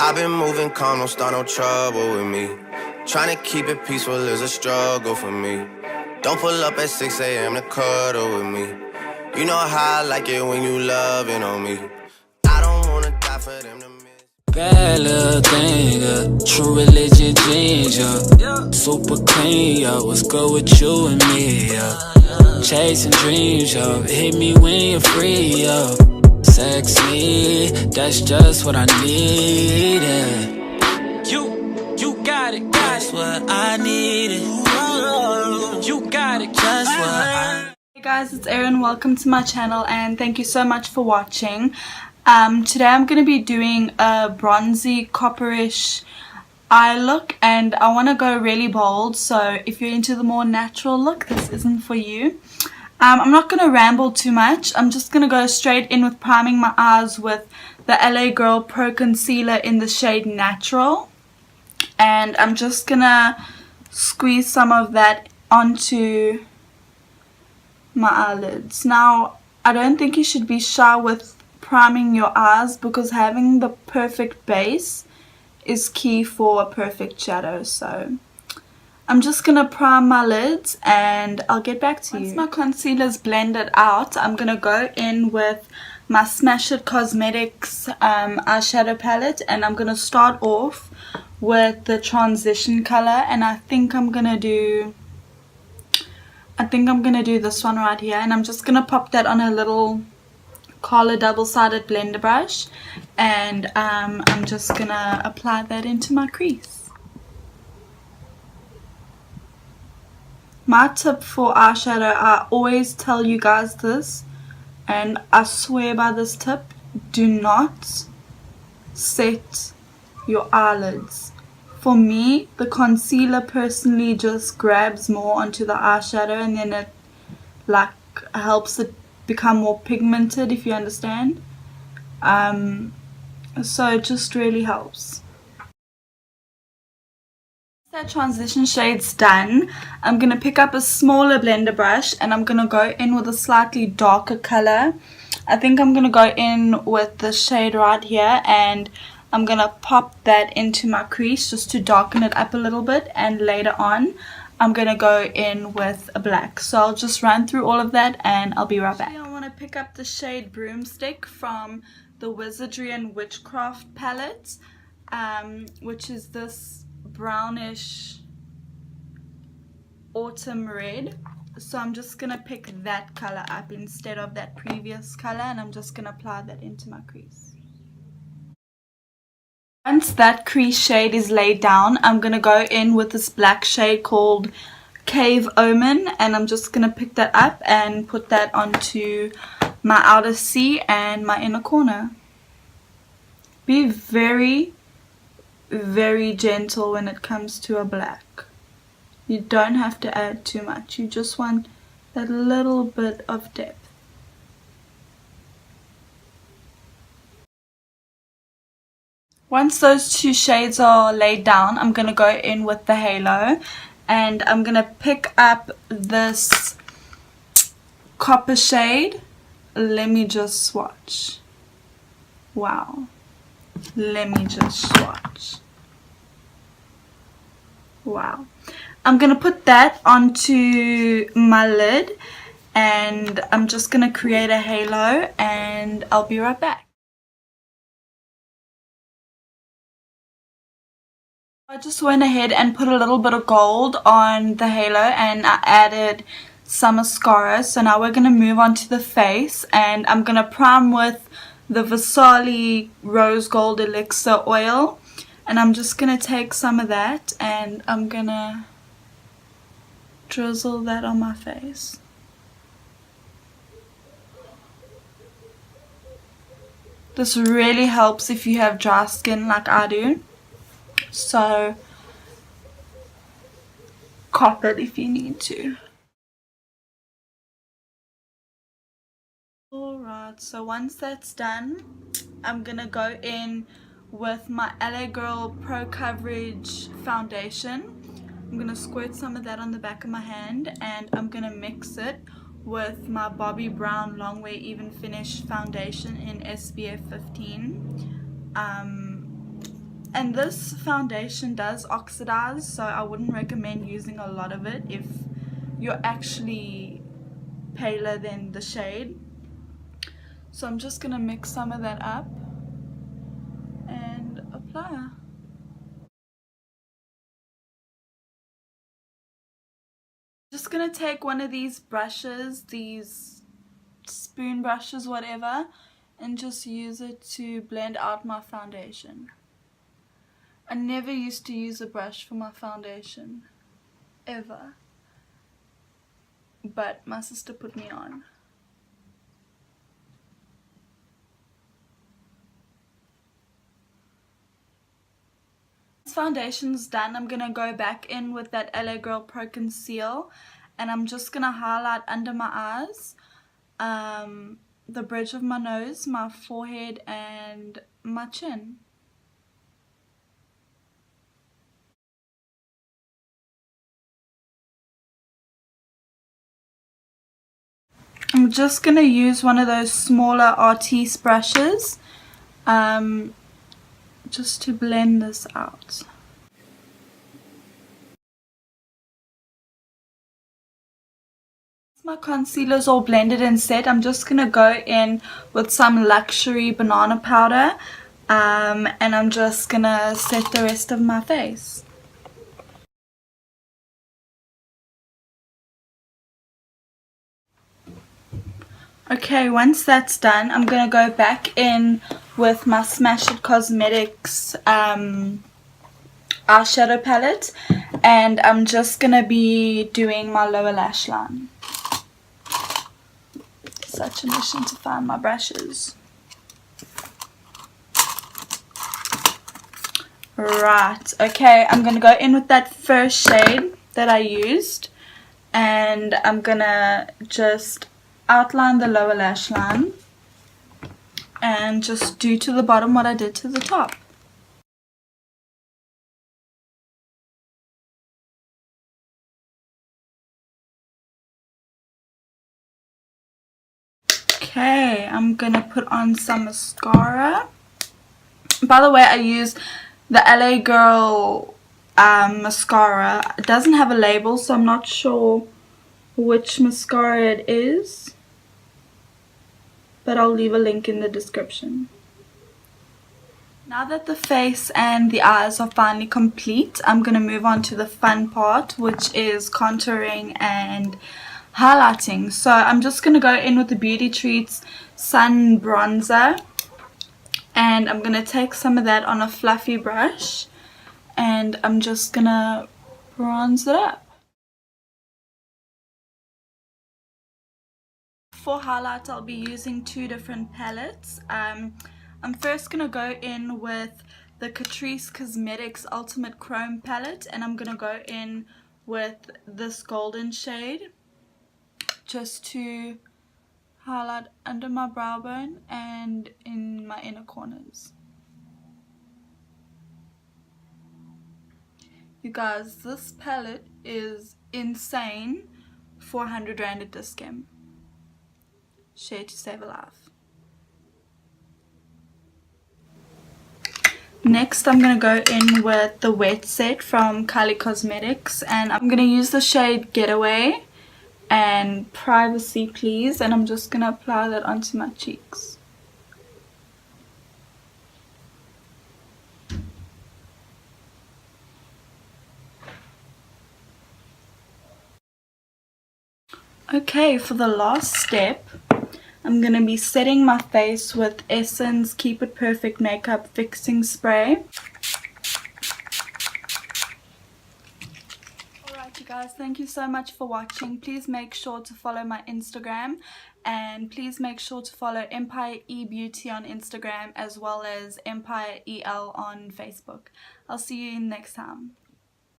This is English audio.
I've been moving calm, don't start no trouble with me. Trying to keep it peaceful is a struggle for me. Don't pull up at 6 a.m. to cuddle with me. You know how I like it when you loving on me. I don't wanna die for them to miss. Bad little thing, true religion ginger. Super clean, yo. What's good with you and me, yo? Chasing dreams, yo. Hit me when you're free, yo. Sexy, that's just what I needed. You got it, that's what I needed. You got it, that's what I. Hey guys, it's Erin. Welcome to my channel and thank you so much for watching. Today I'm going to be doing a bronzy copperish eye look and I want to go really bold, so if you're into the more natural look, this isn't for you. I'm not going to ramble too much. I'm just going to go straight in with priming my eyes with the LA Girl Pro Concealer in the shade Natural. And I'm just going to squeeze some of that onto my eyelids. Now, I don't think you should be shy with priming your eyes because having the perfect base is key for a perfect shadow. So I'm just going to prime my lids and I'll get back to you. Once my concealer's blended out, I'm going to go in with my Smash It Cosmetics eyeshadow palette, and I'm going to start off with the transition color, and I think I'm going to do this one right here, and I'm just going to pop that on a little Color double-sided blender brush, and I'm just going to apply that into my crease. My tip for eyeshadow, I always tell you guys this, and I swear by this tip, do not set your eyelids. For me, the concealer personally just grabs more onto the eyeshadow and then it like helps it become more pigmented, if you understand. So it just really helps. That transition shade's done, I'm going to pick up a smaller blender brush and I'm going to go in with a slightly darker color. I think I'm going to go in with the shade right here and I'm going to pop that into my crease just to darken it up a little bit, and later on I'm going to go in with a black. So I'll just run through all of that and I'll be right back. I want to pick up the shade Broomstick from the Wizardry and Witchcraft palette, which is this brownish autumn red. So I'm just going to pick that color up instead of that previous color, and I'm just going to apply that into my crease. Once that crease shade is laid down, I'm going to go in with this black shade called Cave Omen, and I'm just going to pick that up and put that onto my outer C and my inner corner. Be very, very gentle when it comes to a black. You don't have to add too much. You just want that little bit of depth. Once those two shades are laid down, I'm going to go in with the halo, and I'm going to pick up this copper shade. Let me just swatch. Wow. Let me just swatch. Wow. I'm going to put that onto my lid and I'm just going to create a halo, and I'll be right back. I just went ahead and put a little bit of gold on the halo and I added some mascara. So now we're going to move on to the face, and I'm going to prime with the Versace Rose Gold Elixir oil, and I'm just going to take some of that and I'm going to drizzle that on my face. This really helps if you have dry skin like I do. So cop it if you need to. Alright, so once that's done, I'm gonna go in with my LA Girl Pro Coverage foundation. I'm gonna squirt some of that on the back of my hand and I'm gonna mix it with my Bobbi Brown Longwear Even Finish foundation in SPF 15. And this foundation does oxidize, so I wouldn't recommend using a lot of it if you're actually paler than the shade. So I'm just gonna mix some of that up and apply. Just gonna take one of these brushes, these spoon brushes, whatever, and just use it to blend out my foundation. I never used to use a brush for my foundation, ever, but my sister put me on. This foundation's done. I'm gonna go back in with that LA Girl Pro Conceal, and I'm just gonna highlight under my eyes, the bridge of my nose, my forehead, and my chin. I'm just gonna use one of those smaller artiste brushes, just to blend this out. My concealer's all blended and set. I'm just gonna go in with some Luxury banana powder, and I'm just gonna set the rest of my face. Okay, once that's done, I'm gonna go back in with my Smash It Cosmetics eyeshadow palette, and I'm just gonna be doing my lower lash line. Such a mission to find my brushes. Right, okay, I'm gonna go in with that first shade that I used, and I'm gonna just outline the lower lash line and just do to the bottom what I did to the top. Okay, I'm gonna put on some mascara. By the way, I use the LA Girl mascara. It doesn't have a label, so I'm not sure which mascara it is, but I'll leave a link in the description. Now that the face and the eyes are finally complete, I'm going to move on to the fun part, which is contouring and highlighting. So I'm just going to go in with the Beauty Treats Sun Bronzer, and I'm going to take some of that on a fluffy brush, and I'm just going to bronze it up. For highlight, I'll be using two different palettes. I'm first going to go in with the Catrice Cosmetics Ultimate Chrome palette, and I'm going to go in with this golden shade just to highlight under my brow bone and in my inner corners. You guys, this palette is insane. 400 Rand at discount. Share to save a life. Next, I'm going to go in with the wet set from Kylie Cosmetics, and I'm going to use the shade Getaway and Privacy Please, and I'm just going to apply that onto my cheeks. Okay, for the last step, I'm going to be setting my face with Essence Keep It Perfect Makeup Fixing Spray. Alright you guys, thank you so much for watching. Please make sure to follow my Instagram, and please make sure to follow Empire E Beauty on Instagram as well as Empire EL on Facebook. I'll see you next time.